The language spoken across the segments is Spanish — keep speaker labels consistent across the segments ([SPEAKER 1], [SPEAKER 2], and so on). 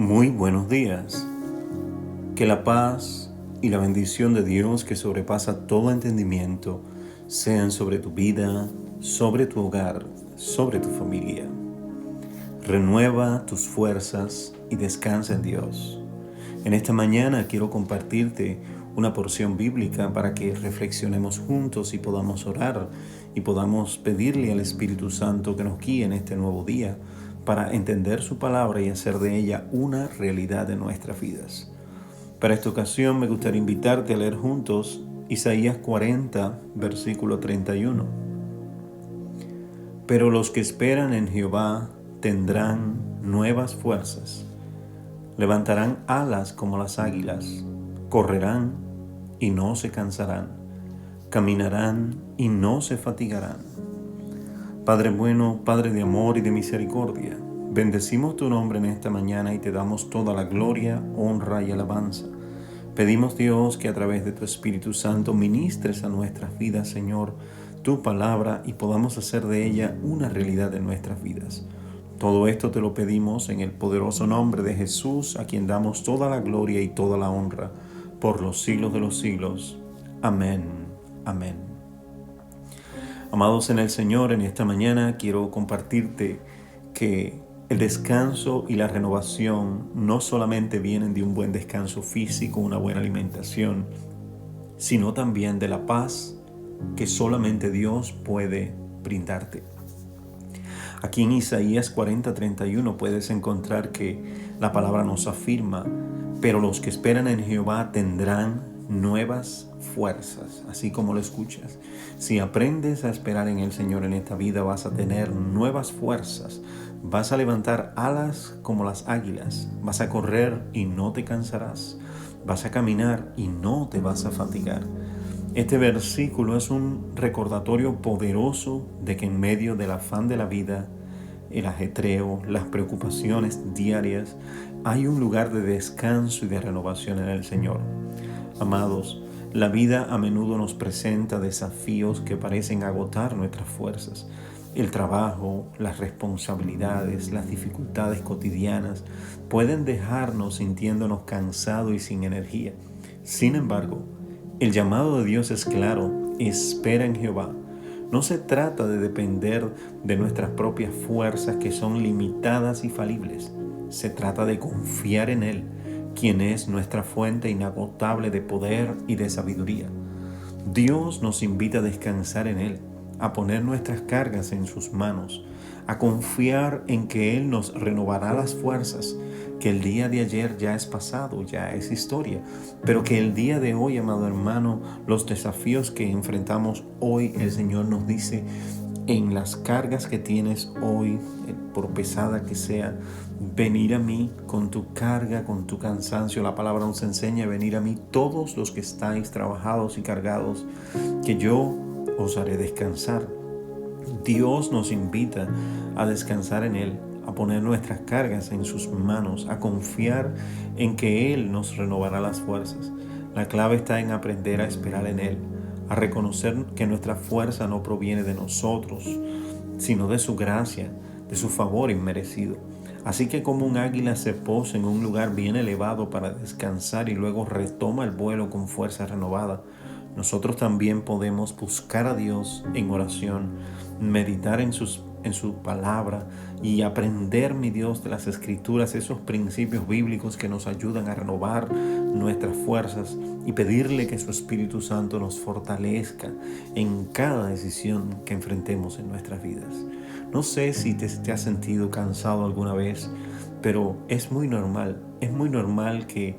[SPEAKER 1] Muy buenos días. Que la paz y la bendición de Dios que sobrepasa todo entendimiento sean sobre tu vida, sobre tu hogar, sobre tu familia. Renueva tus fuerzas y descansa en Dios. En esta mañana quiero compartirte una porción bíblica para que reflexionemos juntos y podamos orar y podamos pedirle al Espíritu Santo que nos guíe en este nuevo día para entender su palabra y hacer de ella una realidad en nuestras vidas. Para esta ocasión me gustaría invitarte a leer juntos Isaías 40, versículo 31. Pero los que esperan en Jehová tendrán nuevas fuerzas. Levantarán alas como las águilas, correrán y no se cansarán, caminarán y no se fatigarán. Padre bueno, Padre de amor y de misericordia, bendecimos tu nombre en esta mañana y te damos toda la gloria, honra y alabanza. Pedimos, Dios, que a través de tu Espíritu Santo ministres a nuestras vidas, Señor, tu palabra y podamos hacer de ella una realidad en nuestras vidas. Todo esto te lo pedimos en el poderoso nombre de Jesús, a quien damos toda la gloria y toda la honra por los siglos de los siglos. Amén. Amén. Amados en el Señor, en esta mañana quiero compartirte que el descanso y la renovación no solamente vienen de un buen descanso físico, una buena alimentación, sino también de la paz que solamente Dios puede brindarte. Aquí en Isaías 40:31 puedes encontrar que la palabra nos afirma, pero los que esperan en Jehová tendrán nuevas fuerzas, así como lo escuchas. Si aprendes a esperar en el Señor en esta vida, vas a tener nuevas fuerzas, vas a levantar alas como las águilas, vas a correr y no te cansarás, vas a caminar y no te vas a fatigar. Este versículo es un recordatorio poderoso de que en medio del afán de la vida, el ajetreo, las preocupaciones diarias, hay un lugar de descanso y de renovación en el Señor. Amados, la vida a menudo nos presenta desafíos que parecen agotar nuestras fuerzas. El trabajo, las responsabilidades, las dificultades cotidianas pueden dejarnos sintiéndonos cansados y sin energía. Sin embargo, el llamado de Dios es claro: espera en Jehová. No se trata de depender de nuestras propias fuerzas que son limitadas y falibles. Se trata de confiar en Él, quien es nuestra fuente inagotable de poder y de sabiduría. Dios nos invita a descansar en Él, a poner nuestras cargas en sus manos, a confiar en que Él nos renovará las fuerzas, que el día de ayer ya es pasado, ya es historia, pero que el día de hoy, amado hermano, los desafíos que enfrentamos hoy, el Señor nos dice: en las cargas que tienes hoy, por pesada que sea, venir a mí con tu carga, con tu cansancio. La palabra nos enseña a venir a mí todos los que estáis trabajados y cargados, que yo os haré descansar. Dios nos invita a descansar en Él, a poner nuestras cargas en sus manos, a confiar en que Él nos renovará las fuerzas. La clave está en aprender a esperar en Él, a reconocer que nuestra fuerza no proviene de nosotros, sino de su gracia, de su favor inmerecido. Así que como un águila se posa en un lugar bien elevado para descansar y luego retoma el vuelo con fuerza renovada, nosotros también podemos buscar a Dios en oración, meditar en su palabra y aprender, mi Dios, de las Escrituras, esos principios bíblicos que nos ayudan a renovar nuestras fuerzas, y pedirle que su Espíritu Santo nos fortalezca en cada decisión que enfrentemos en nuestras vidas. No sé si te has sentido cansado alguna vez, pero es muy normal que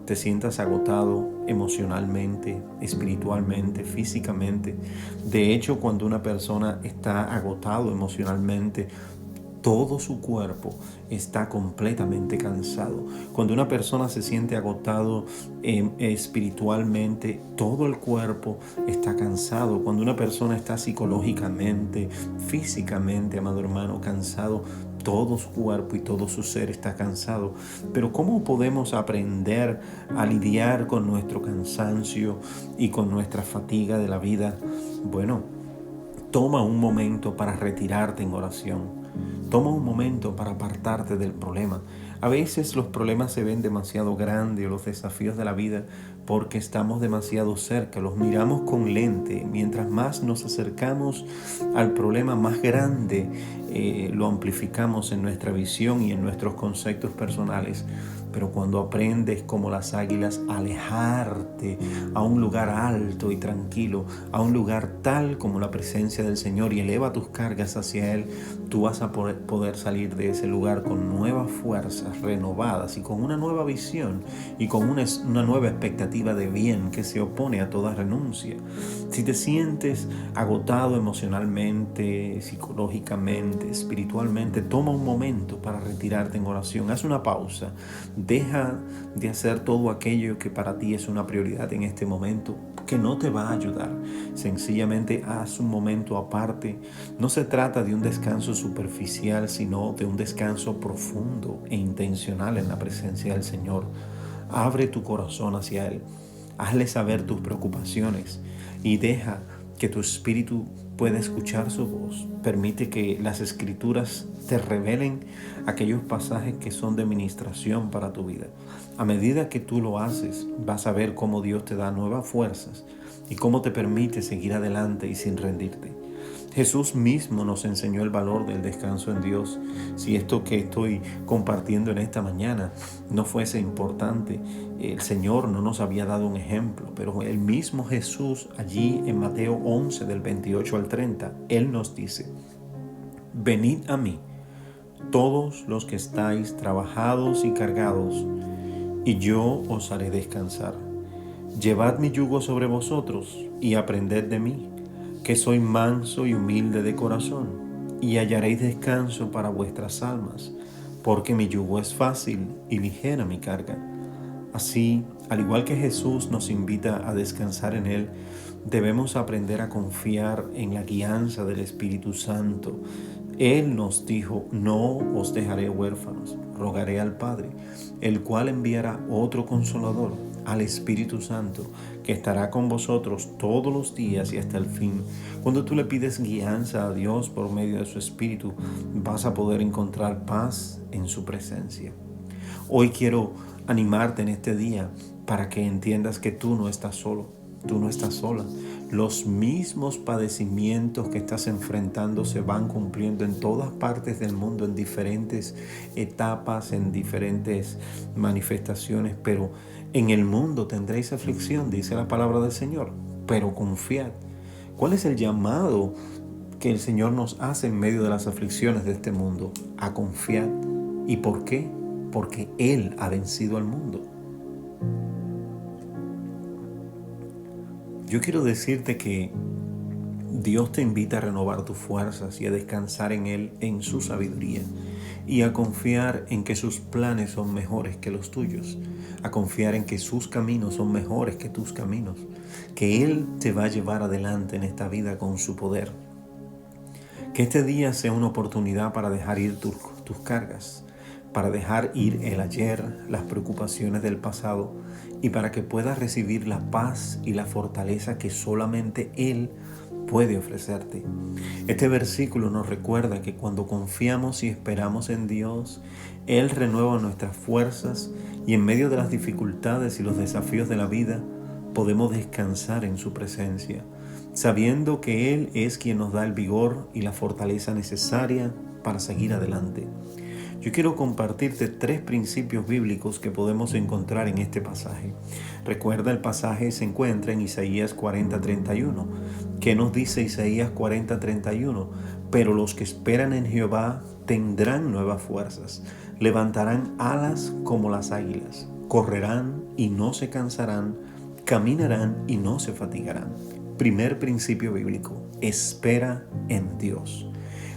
[SPEAKER 1] te sientas agotado emocionalmente, espiritualmente, físicamente. De hecho, cuando una persona está agotado emocionalmente, todo su cuerpo está completamente cansado. Cuando una persona se siente agotado espiritualmente, todo el cuerpo está cansado. Cuando una persona está psicológicamente, físicamente, amado hermano, cansado, todo su cuerpo y todo su ser está cansado. Pero ¿cómo podemos aprender a lidiar con nuestro cansancio y con nuestra fatiga de la vida? Bueno, toma un momento para retirarte en oración. Toma un momento para apartarte del problema. A veces los problemas se ven demasiado grandes o los desafíos de la vida porque estamos demasiado cerca, los miramos con lente. Mientras más nos acercamos al problema más grande, lo amplificamos en nuestra visión y en nuestros conceptos personales. Pero cuando aprendes como las águilas a alejarte a un lugar alto y tranquilo, a un lugar tal como la presencia del Señor, y eleva tus cargas hacia Él, tú vas a poder salir de ese lugar con nuevas fuerzas renovadas y con una nueva visión y con una nueva expectativa de bien que se opone a toda renuncia. Si te sientes agotado emocionalmente, psicológicamente, espiritualmente, toma un momento para retirarte en oración. Haz una pausa. Deja de hacer todo aquello que para ti es una prioridad en este momento, que no te va a ayudar. Sencillamente haz un momento aparte. No se trata de un descanso superficial, sino de un descanso profundo e intencional en la presencia del Señor. Abre tu corazón hacia Él. Hazle saber tus preocupaciones y deja que tu espíritu pueda escuchar su voz. Permite que las Escrituras te revelen aquellos pasajes que son de ministración para tu vida. A medida que tú lo haces, vas a ver cómo Dios te da nuevas fuerzas y cómo te permite seguir adelante y sin rendirte. Jesús mismo nos enseñó el valor del descanso en Dios. Si esto que estoy compartiendo en esta mañana no fuese importante, el Señor no nos había dado un ejemplo, pero el mismo Jesús allí en Mateo 11 del 28 al 30, Él nos dice: venid a mí, todos los que estáis trabajados y cargados, y yo os haré descansar. Llevad mi yugo sobre vosotros y aprended de mí, que soy manso y humilde de corazón, y hallaréis descanso para vuestras almas, porque mi yugo es fácil y ligera mi carga. Así, al igual que Jesús nos invita a descansar en Él, debemos aprender a confiar en la guianza del Espíritu Santo. Él nos dijo: no os dejaré huérfanos, rogaré al Padre, el cual enviará otro Consolador, al Espíritu Santo, que estará con vosotros todos los días y hasta el fin. Cuando tú le pides guianza a Dios por medio de su Espíritu, vas a poder encontrar paz en su presencia. Hoy quiero animarte en este día para que entiendas que tú no estás solo, tú no estás sola. Los mismos padecimientos que estás enfrentando se van cumpliendo en todas partes del mundo, en diferentes etapas, en diferentes manifestaciones, pero en el mundo tendréis aflicción, dice la palabra del Señor, pero confiad. ¿Cuál es el llamado que el Señor nos hace en medio de las aflicciones de este mundo? A confiar. ¿Y por qué? Porque Él ha vencido al mundo. Yo quiero decirte que Dios te invita a renovar tus fuerzas y a descansar en Él, en su sabiduría, y a confiar en que sus planes son mejores que los tuyos, a confiar en que sus caminos son mejores que tus caminos, que Él te va a llevar adelante en esta vida con su poder. Que este día sea una oportunidad para dejar ir tus cargas, para dejar ir el ayer, las preocupaciones del pasado, y para que puedas recibir la paz y la fortaleza que solamente Él puede ofrecerte. Este versículo nos recuerda que cuando confiamos y esperamos en Dios, Él renueva nuestras fuerzas, y en medio de las dificultades y los desafíos de la vida, podemos descansar en su presencia, sabiendo que Él es quien nos da el vigor y la fortaleza necesaria para seguir adelante. Yo quiero compartirte 3 principios bíblicos que podemos encontrar en este pasaje. Recuerda, el pasaje se encuentra en Isaías 40:31. ¿Qué nos dice Isaías 40:31? Pero los que esperan en Jehová tendrán nuevas fuerzas, levantarán alas como las águilas, correrán y no se cansarán, caminarán y no se fatigarán. Primer principio bíblico: espera en Dios.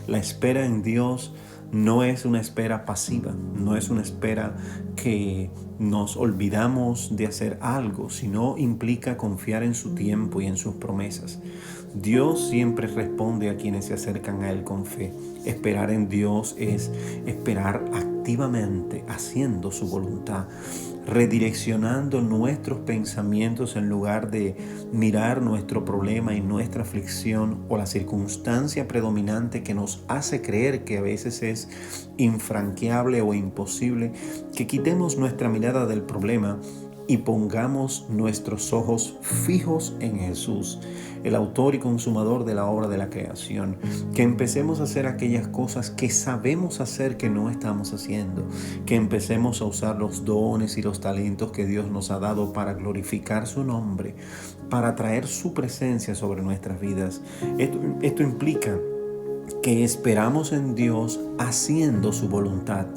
[SPEAKER 1] La espera en Dios no es una espera pasiva, no es una espera que nos olvidamos de hacer algo, sino implica confiar en su tiempo y en sus promesas. Dios siempre responde a quienes se acercan a Él con fe. Esperar en Dios es esperar activamente haciendo su voluntad, redireccionando nuestros pensamientos en lugar de mirar nuestro problema y nuestra aflicción o la circunstancia predominante que nos hace creer que a veces es infranqueable o imposible, que quitemos nuestra mirada del problema y pongamos nuestros ojos fijos en Jesús, el autor y consumador de la obra de la creación. Que empecemos a hacer aquellas cosas que sabemos hacer que no estamos haciendo. Que empecemos a usar los dones y los talentos que Dios nos ha dado para glorificar su nombre, para traer su presencia sobre nuestras vidas. Esto implica que esperamos en Dios haciendo su voluntad.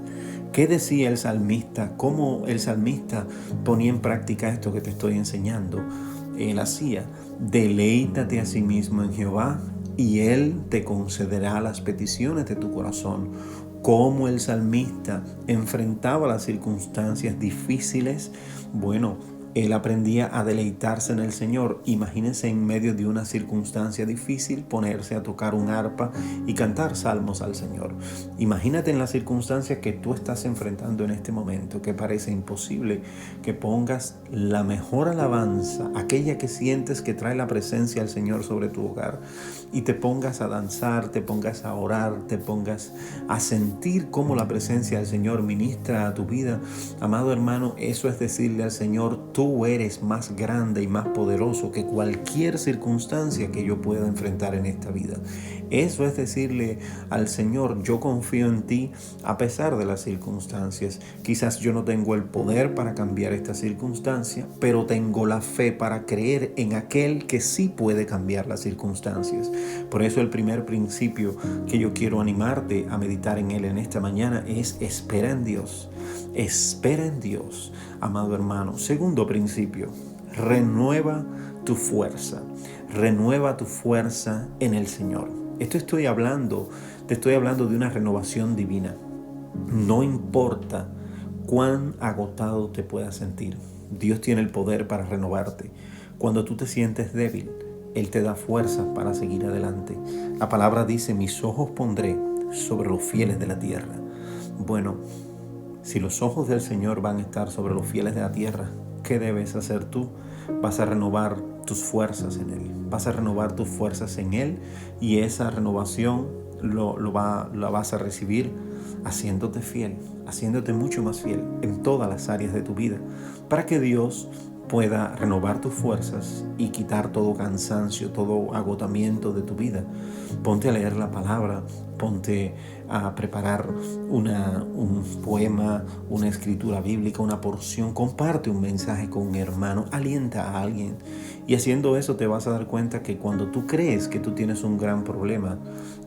[SPEAKER 1] ¿Qué decía el salmista? ¿Cómo el salmista ponía en práctica esto que te estoy enseñando? Él hacía: deleítate a sí mismo en Jehová y Él te concederá las peticiones de tu corazón. Cómo el salmista enfrentaba las circunstancias difíciles. Bueno, él aprendía a deleitarse en el Señor. Imagínense en medio de una circunstancia difícil ponerse a tocar un arpa y cantar salmos al Señor. Imagínate en la circunstancia que tú estás enfrentando en este momento, que parece imposible, que pongas la mejor alabanza, aquella que sientes que trae la presencia del Señor sobre tu hogar, y te pongas a danzar, te pongas a orar, te pongas a sentir cómo la presencia del Señor ministra a tu vida. Amado hermano, eso es decirle al Señor: tú eres más grande y más poderoso que cualquier circunstancia que yo pueda enfrentar en esta vida. Eso es decirle al Señor: yo confío en ti a pesar de las circunstancias. Quizás yo no tengo el poder para cambiar esta circunstancia, pero tengo la fe para creer en aquel que sí puede cambiar las circunstancias. Por eso el primer principio que yo quiero animarte a meditar en él en esta mañana es: espera en Dios. Espera en Dios, amado hermano. Segundo principio: renueva tu fuerza. Renueva tu fuerza en el Señor. Te estoy hablando de una renovación divina. No importa cuán agotado te puedas sentir, Dios tiene el poder para renovarte. Cuando tú te sientes débil, Él te da fuerzas para seguir adelante. La palabra dice: mis ojos pondré sobre los fieles de la tierra. Bueno, si los ojos del Señor van a estar sobre los fieles de la tierra, ¿qué debes hacer tú? Vas a renovar tus fuerzas en Él. Vas a renovar tus fuerzas en Él, y esa renovación la vas a recibir haciéndote fiel, haciéndote mucho más fiel en todas las áreas de tu vida, para que Dios pueda renovar tus fuerzas y quitar todo cansancio, todo agotamiento de tu vida. Ponte a leer la palabra, ponte a preparar un poema, una escritura bíblica, una porción, comparte un mensaje con un hermano, alienta a alguien. Y haciendo eso te vas a dar cuenta que cuando tú crees que tú tienes un gran problema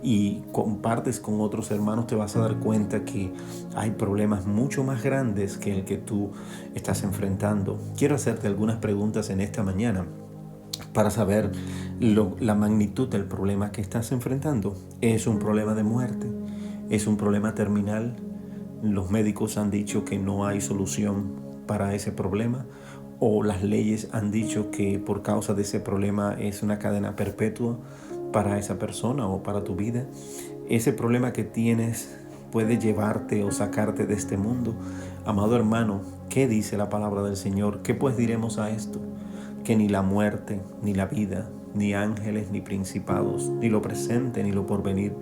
[SPEAKER 1] y compartes con otros hermanos, te vas a dar cuenta que hay problemas mucho más grandes que el que tú estás enfrentando. Quiero hacerte algunas preguntas en esta mañana para saber la magnitud del problema que estás enfrentando. ¿Es un problema de muerte? ¿Es un problema terminal? Los médicos han dicho que no hay solución para ese problema, o las leyes han dicho que por causa de ese problema es una cadena perpetua para esa persona o para tu vida. Ese problema que tienes puede llevarte o sacarte de este mundo. Amado hermano, ¿qué dice la palabra del Señor? ¿Qué pues diremos a esto? Que ni la muerte, ni la vida, ni ángeles, ni principados, ni lo presente, ni lo porvenir,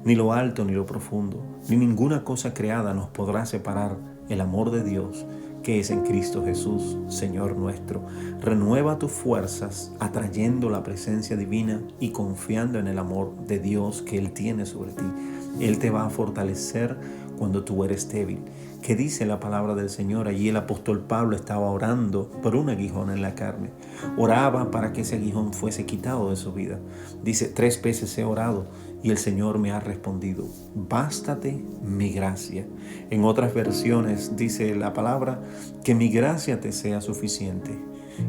[SPEAKER 1] ni lo alto, ni lo profundo, ni ninguna cosa creada nos podrá separar el amor de Dios que es en Cristo Jesús, Señor nuestro. Renueva tus fuerzas atrayendo la presencia divina y confiando en el amor de Dios que Él tiene sobre ti. Él te va a fortalecer cuando tú eres débil. ¿Qué dice la palabra del Señor? Allí el apóstol Pablo estaba orando por un aguijón en la carne. Oraba para que ese aguijón fuese quitado de su vida. Dice: 3 veces he orado y el Señor me ha respondido: bástate mi gracia. En otras versiones dice la palabra: que mi gracia te sea suficiente.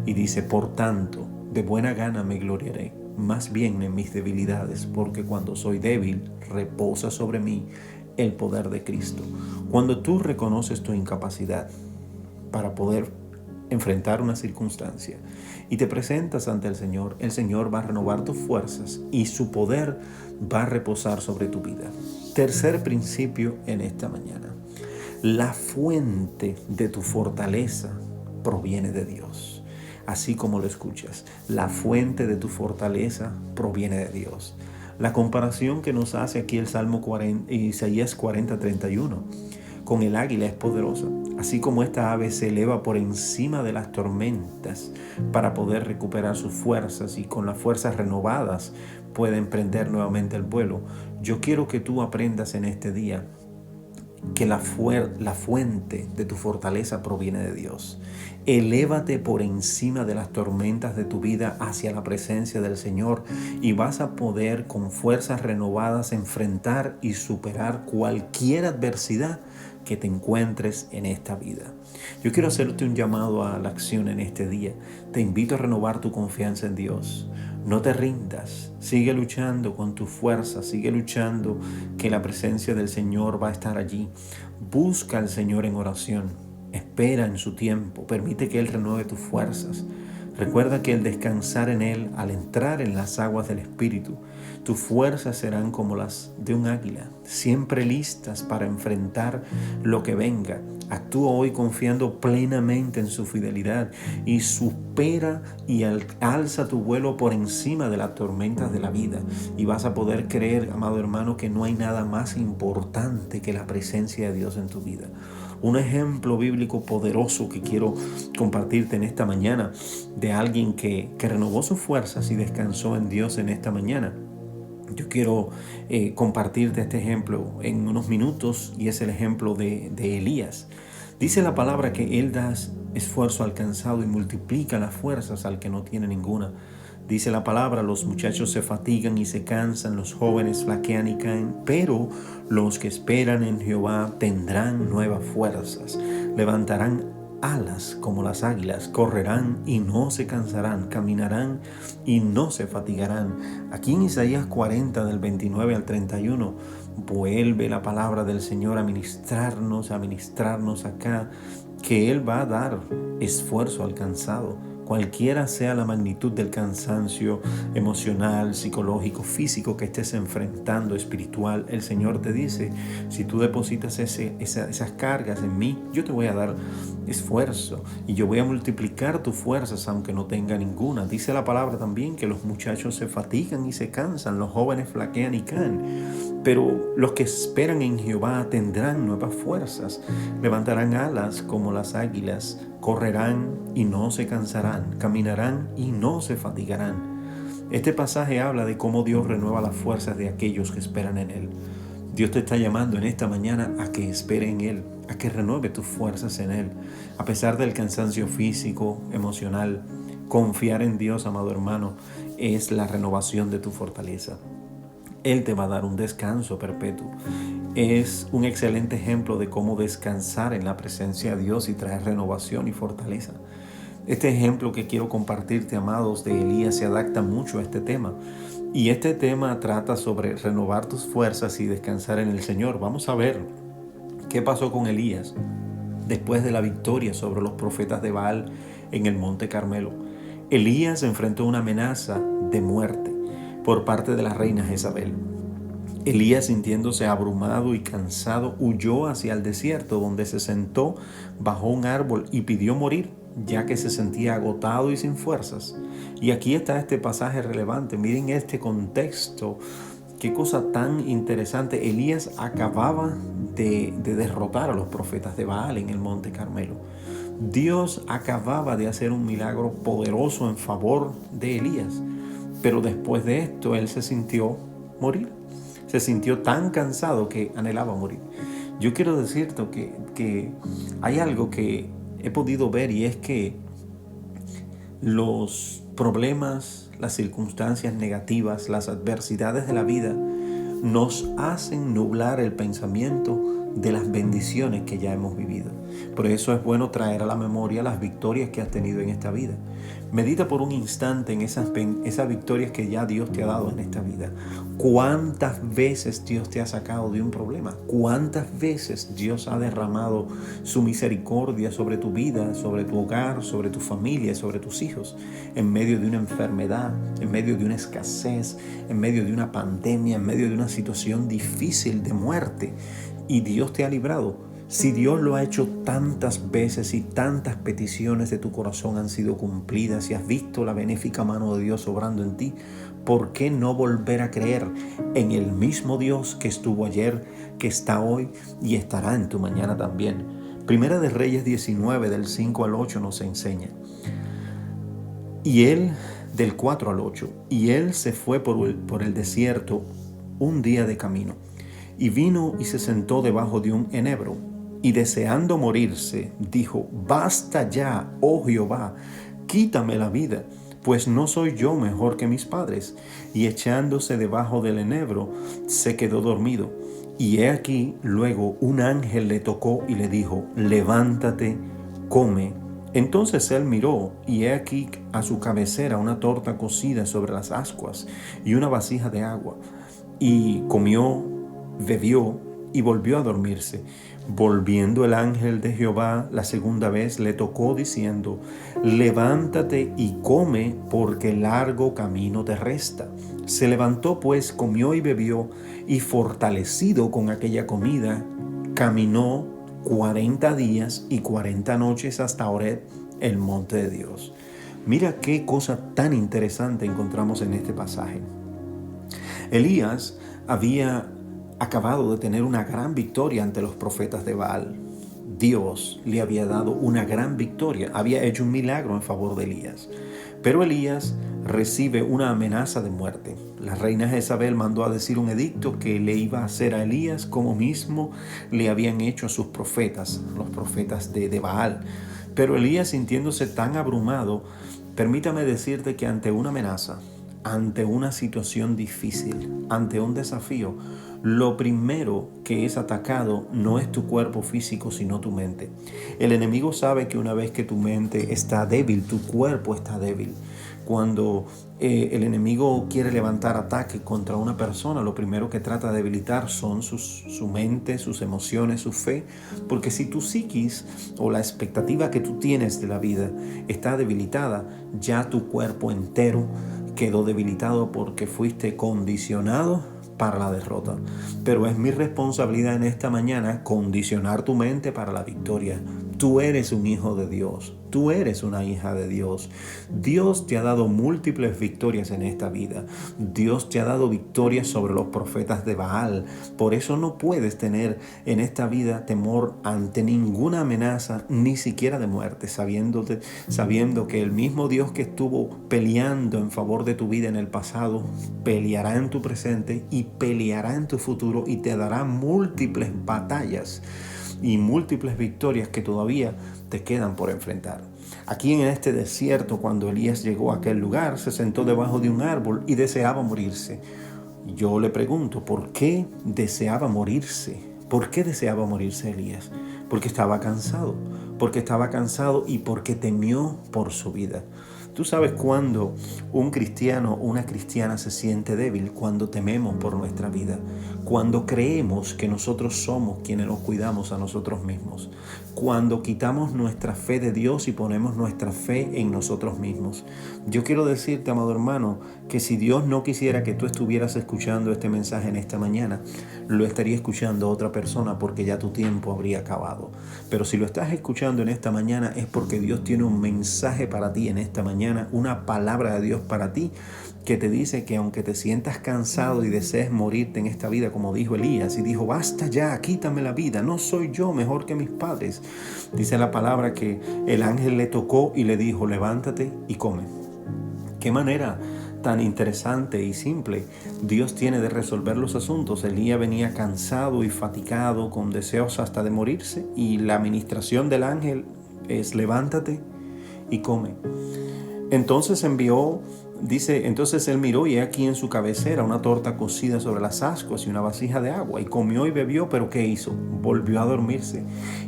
[SPEAKER 1] Y dice: por tanto, de buena gana me gloriaré, más bien en mis debilidades, porque cuando soy débil, reposa sobre mí el poder de Cristo. Cuando tú reconoces tu incapacidad para poder enfrentar una circunstancia y te presentas ante el Señor va a renovar tus fuerzas y su poder va a reposar sobre tu vida. Tercer principio en esta mañana: La fuente de tu fortaleza proviene de Dios. Así como lo escuchas, la fuente de tu fortaleza proviene de Dios. La comparación que nos hace aquí el Salmo 40, Isaías 40:31 con el águila es poderosa. Así como esta ave se eleva por encima de las tormentas para poder recuperar sus fuerzas y con las fuerzas renovadas puede emprender nuevamente el vuelo. Yo quiero que tú aprendas en este día que la fuente de tu fortaleza proviene de Dios. Elévate por encima de las tormentas de tu vida hacia la presencia del Señor y vas a poder con fuerzas renovadas enfrentar y superar cualquier adversidad que te encuentres en esta vida. Yo quiero hacerte un llamado a la acción en este día. Te invito a renovar tu confianza en Dios. No te rindas, sigue luchando con tu fuerza, sigue luchando que la presencia del Señor va a estar allí. Busca al Señor en oración, espera en su tiempo, permite que Él renueve tus fuerzas. Recuerda que al descansar en Él, al entrar en las aguas del Espíritu, tus fuerzas serán como las de un águila, siempre listas para enfrentar lo que venga. Actúa hoy confiando plenamente en su fidelidad y supera y alza tu vuelo por encima de las tormentas de la vida. Y vas a poder creer, amado hermano, que no hay nada más importante que la presencia de Dios en tu vida. Un ejemplo bíblico poderoso que quiero compartirte en esta mañana de alguien que renovó sus fuerzas y descansó en Dios en esta mañana. Yo quiero compartirte este ejemplo en unos minutos y es el ejemplo de Elías. Dice la palabra que Él da esfuerzo al cansado y multiplica las fuerzas al que no tiene ninguna. Dice la palabra, los muchachos se fatigan y se cansan, los jóvenes flaquean y caen, pero los que esperan en Jehová tendrán nuevas fuerzas, levantarán alas como las águilas, correrán y no se cansarán, caminarán y no se fatigarán. Aquí en Isaías 40 del 29 al 31 vuelve la palabra del Señor a ministrarnos acá, que Él va a dar esfuerzo al cansado. Cualquiera sea la magnitud del cansancio emocional, psicológico, físico que estés enfrentando, espiritual, el Señor te dice, si tú depositas esas cargas en mí, yo te voy a dar esfuerzo y yo voy a multiplicar tus fuerzas aunque no tenga ninguna. Dice la palabra también que los muchachos se fatigan y se cansan, los jóvenes flaquean y caen, pero los que esperan en Jehová tendrán nuevas fuerzas, levantarán alas como las águilas, correrán y no se cansarán, caminarán y no se fatigarán. Este pasaje habla de cómo Dios renueva las fuerzas de aquellos que esperan en Él. Dios te está llamando en esta mañana a que espere en Él, a que renueve tus fuerzas en Él. A pesar del cansancio físico, emocional, confiar en Dios, amado hermano, es la renovación de tu fortaleza. Él te va a dar un descanso perpetuo. Es un excelente ejemplo de cómo descansar en la presencia de Dios y traer renovación y fortaleza. Este ejemplo que quiero compartirte, amados, de Elías se adapta mucho a este tema. Y este tema trata sobre renovar tus fuerzas y descansar en el Señor. Vamos a ver qué pasó con Elías después de la victoria sobre los profetas de Baal en el Monte Carmelo. Elías enfrentó una amenaza de muerte por parte de la reina Jezabel. Elías, sintiéndose abrumado y cansado, huyó hacia el desierto, donde se sentó bajo un árbol y pidió morir, ya que se sentía agotado y sin fuerzas. Y aquí está este pasaje relevante. Miren este contexto. Qué cosa tan interesante. Elías acababa de derrotar a los profetas de Baal en el Monte Carmelo. Dios acababa de hacer un milagro poderoso en favor de Elías. Pero después de esto, él se sintió morir. Se sintió tan cansado que anhelaba morir. Yo quiero decirte que hay algo que he podido ver y es que los problemas, las circunstancias negativas, las adversidades de la vida nos hacen nublar el pensamiento de las bendiciones que ya hemos vivido. Por eso es bueno traer a la memoria las victorias que has tenido en esta vida. Medita por un instante en esas victorias que ya Dios te ha dado en esta vida. ¿Cuántas veces Dios te ha sacado de un problema? ¿Cuántas veces Dios ha derramado su misericordia sobre tu vida, sobre tu hogar, sobre tu familia, sobre tus hijos? En medio de una enfermedad, en medio de una escasez, en medio de una pandemia, en medio de una situación difícil de muerte. Y Dios te ha librado. Si Dios lo ha hecho tantas veces y tantas peticiones de tu corazón han sido cumplidas y has visto la benéfica mano de Dios obrando en ti, ¿por qué no volver a creer en el mismo Dios que estuvo ayer, que está hoy y estará en tu mañana también? Primera de Reyes 19, del 5 al 8 nos enseña. Y él, del 4 al 8, y él se fue por el desierto un día de camino, y vino y se sentó debajo de un enebro, y deseando morirse, dijo: basta ya, oh Jehová, quítame la vida, pues no soy yo mejor que mis padres. Y echándose debajo del enebro, se quedó dormido. Y he aquí, luego un ángel le tocó y le dijo: levántate, come. Entonces él miró, y he aquí a su cabecera una torta cocida sobre las ascuas y una vasija de agua. Y comió, bebió y volvió a dormirse. Volviendo el ángel de Jehová la segunda vez, le tocó diciendo: levántate y come, porque largo camino te resta. Se levantó pues, comió y bebió, y fortalecido con aquella comida, caminó 40 días y 40 noches hasta Horeb, el monte de Dios. Mira qué cosa tan interesante encontramos en este pasaje. Elías había acabado de tener una gran victoria ante los profetas de Baal. Dios le había dado una gran victoria, había hecho un milagro en favor de Elías. Pero Elías recibe una amenaza de muerte. La reina Jezabel mandó a decir un edicto que le iba a hacer a Elías como mismo le habían hecho a sus profetas, los profetas de Baal. Pero Elías, sintiéndose tan abrumado, permítame decirte que ante una amenaza, ante una situación difícil, ante un desafío, lo primero que es atacado no es tu cuerpo físico, sino tu mente. El enemigo sabe que una vez que tu mente está débil, tu cuerpo está débil. Cuando el enemigo quiere levantar ataque contra una persona, lo primero que trata de debilitar son su mente, sus emociones, su fe, porque si tu psiquis o la expectativa que tú tienes de la vida está debilitada, ya tu cuerpo entero quedó debilitado porque fuiste condicionado para la derrota. Pero es mi responsabilidad en esta mañana condicionar tu mente para la victoria. Tú eres un hijo de Dios. Tú eres una hija de Dios. Dios te ha dado múltiples victorias en esta vida. Dios te ha dado victorias sobre los profetas de Baal. Por eso no puedes tener en esta vida temor ante ninguna amenaza, ni siquiera de muerte, sabiendo que el mismo Dios que estuvo peleando en favor de tu vida en el pasado, peleará en tu presente y peleará en tu futuro y te dará múltiples batallas y múltiples victorias que todavía te quedan por enfrentar. Aquí en este desierto, cuando Elías llegó a aquel lugar, se sentó debajo de un árbol y deseaba morirse. Yo le pregunto, ¿por qué deseaba morirse? ¿Por qué deseaba morirse Elías? Porque estaba cansado y porque temió por su vida. Tú sabes cuando un cristiano o una cristiana se siente débil, cuando tememos por nuestra vida, cuando creemos que nosotros somos quienes nos cuidamos a nosotros mismos, cuando quitamos nuestra fe de Dios y ponemos nuestra fe en nosotros mismos. Yo quiero decirte, amado hermano, que si Dios no quisiera que tú estuvieras escuchando este mensaje en esta mañana, lo estaría escuchando otra persona porque ya tu tiempo habría acabado. Pero si lo estás escuchando en esta mañana es porque Dios tiene un mensaje para ti en esta mañana, una palabra de Dios para ti que te dice que aunque te sientas cansado y desees morirte en esta vida, como dijo Elías, y dijo: basta ya, quítame la vida, no soy yo mejor que mis padres. Dice la palabra que el ángel le tocó y le dijo: levántate y come. Qué manera tan interesante y simple Dios tiene de resolver los asuntos. Elías venía cansado y fatigado, con deseos hasta de morirse, y la administración del ángel es: levántate y come. Entonces entonces él miró, y aquí en su cabecera una torta cocida sobre las ascuas y una vasija de agua, y comió y bebió, pero ¿qué hizo? Volvió a dormirse.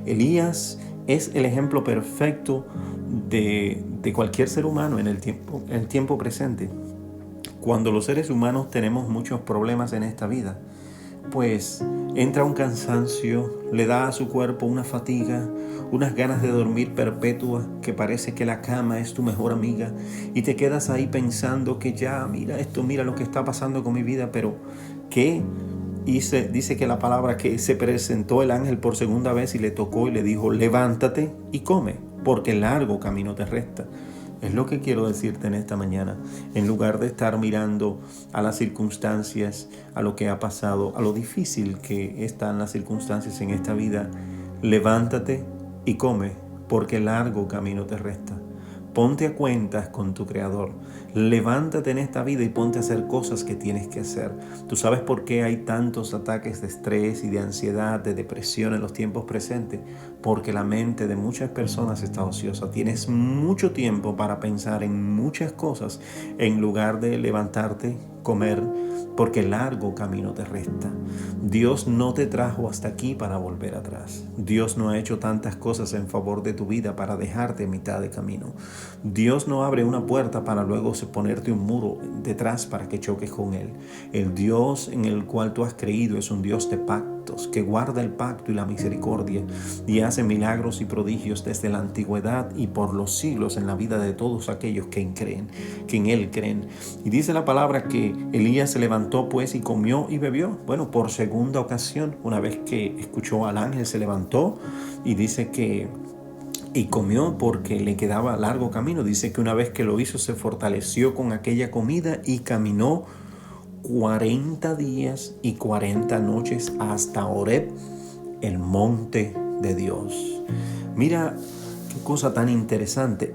[SPEAKER 1] Elías es el ejemplo perfecto de cualquier ser humano en el tiempo presente. Cuando los seres humanos tenemos muchos problemas en esta vida, pues entra un cansancio, le da a su cuerpo una fatiga, unas ganas de dormir perpetua, que parece que la cama es tu mejor amiga, y te quedas ahí pensando que ya, mira esto, mira lo que está pasando con mi vida, pero ¿qué dice que la palabra que se presentó el ángel por segunda vez y le tocó y le dijo, levántate y come, porque largo camino te resta. Es lo que quiero decirte en esta mañana. En lugar de estar mirando a las circunstancias, a lo que ha pasado, a lo difícil que están las circunstancias en esta vida, levántate y come, porque largo camino te resta. Ponte a cuentas con tu Creador. Levántate en esta vida y ponte a hacer cosas que tienes que hacer. ¿Tú sabes por qué hay tantos ataques de estrés y de ansiedad, de depresión en los tiempos presentes? Porque la mente de muchas personas está ociosa. Tienes mucho tiempo para pensar en muchas cosas en lugar de levantarte, comer, porque largo camino te resta. Dios no te trajo hasta aquí para volver atrás. Dios no ha hecho tantas cosas en favor de tu vida para dejarte en mitad de camino. Dios no abre una puerta para luego ponerte un muro detrás para que choques con Él. El Dios en el cual tú has creído es un Dios de pactos, que guarda el pacto y la misericordia y hace milagros y prodigios desde la antigüedad y por los siglos en la vida de todos aquellos que en Él creen. Y dice la palabra que Elías se levantó pues y comió y bebió. Bueno, por segunda ocasión, una vez que escuchó al ángel, se levantó y dice que y comió porque le quedaba largo camino. Dice que una vez que lo hizo se fortaleció con aquella comida y caminó 40 días y 40 noches hasta Horeb, el monte de Dios. Mira qué cosa tan interesante,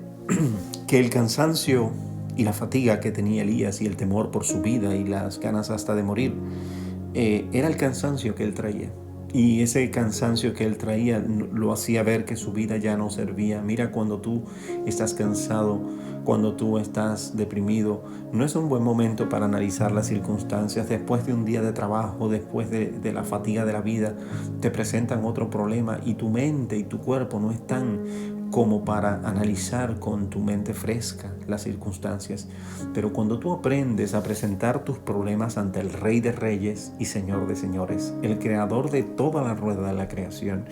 [SPEAKER 1] que el cansancio y la fatiga que tenía Elías y el temor por su vida y las ganas hasta de morir, era el cansancio que él traía. Y ese cansancio que él traía lo hacía ver que su vida ya no servía. Mira, cuando tú estás cansado, cuando tú estás deprimido, no es un buen momento para analizar las circunstancias. Después de un día de trabajo, después de la fatiga de la vida, te presentan otro problema y tu mente y tu cuerpo no están como para analizar con tu mente fresca las circunstancias. Pero cuando tú aprendes a presentar tus problemas ante el Rey de Reyes y Señor de Señores, el Creador de toda la rueda de la creación,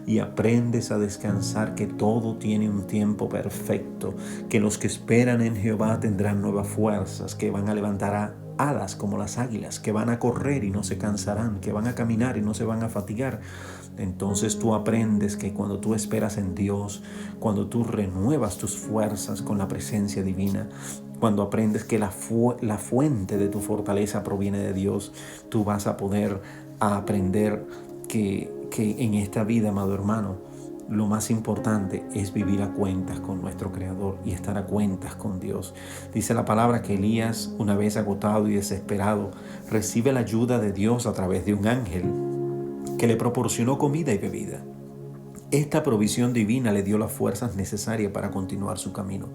[SPEAKER 1] y aprendes a descansar que todo tiene un tiempo perfecto, que los que esperan en Jehová tendrán nuevas fuerzas, que van a levantar alas como las águilas, que van a correr y no se cansarán, que van a caminar y no se van a fatigar. Entonces tú aprendes que cuando tú esperas en Dios, cuando tú renuevas tus fuerzas con la presencia divina, cuando aprendes que la fuente de tu fortaleza proviene de Dios, tú vas a poder aprender que en esta vida, amado hermano, lo más importante es vivir a cuentas con nuestro Creador y estar a cuentas con Dios. Dice la palabra que Elías, una vez agotado y desesperado, recibe la ayuda de Dios a través de un ángel que le proporcionó comida y bebida. Esta provisión divina le dio las fuerzas necesarias para continuar su camino.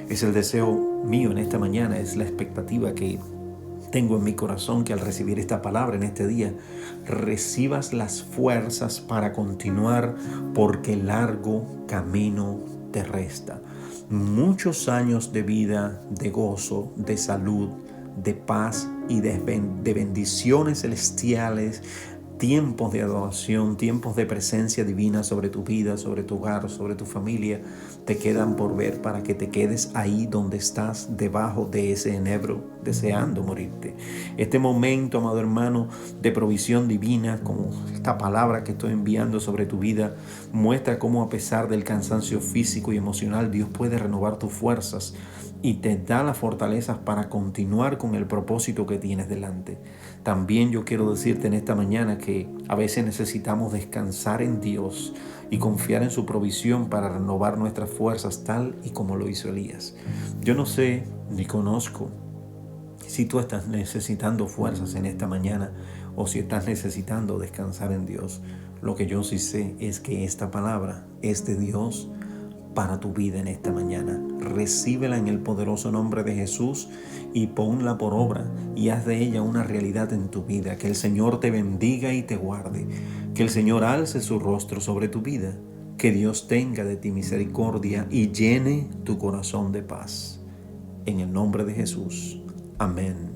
[SPEAKER 1] Es el deseo mío en esta mañana, es la expectativa que tengo en mi corazón, que al recibir esta palabra en este día, recibas las fuerzas para continuar, porque largo camino te resta. Muchos años de vida, de gozo, de salud, de paz y de bendiciones celestiales, tiempos de adoración, tiempos de presencia divina sobre tu vida, sobre tu hogar, sobre tu familia, te quedan por ver para que te quedes ahí donde estás, debajo de ese enebro, deseando morirte. Este momento, amado hermano, de provisión divina, como esta palabra que estoy enviando sobre tu vida, muestra cómo a pesar del cansancio físico y emocional, Dios puede renovar tus fuerzas y te da las fortalezas para continuar con el propósito que tienes delante. También yo quiero decirte en esta mañana que a veces necesitamos descansar en Dios y confiar en su provisión para renovar nuestras fuerzas, tal y como lo hizo Elías. Yo no sé ni conozco si tú estás necesitando fuerzas en esta mañana o si estás necesitando descansar en Dios. Lo que yo sí sé es que esta palabra es de Dios para tu vida en esta mañana. Recíbela en el poderoso nombre de Jesús y ponla por obra y haz de ella una realidad en tu vida. Que el Señor te bendiga y te guarde. Que el Señor alce su rostro sobre tu vida. Que Dios tenga de ti misericordia y llene tu corazón de paz. En el nombre de Jesús. Amén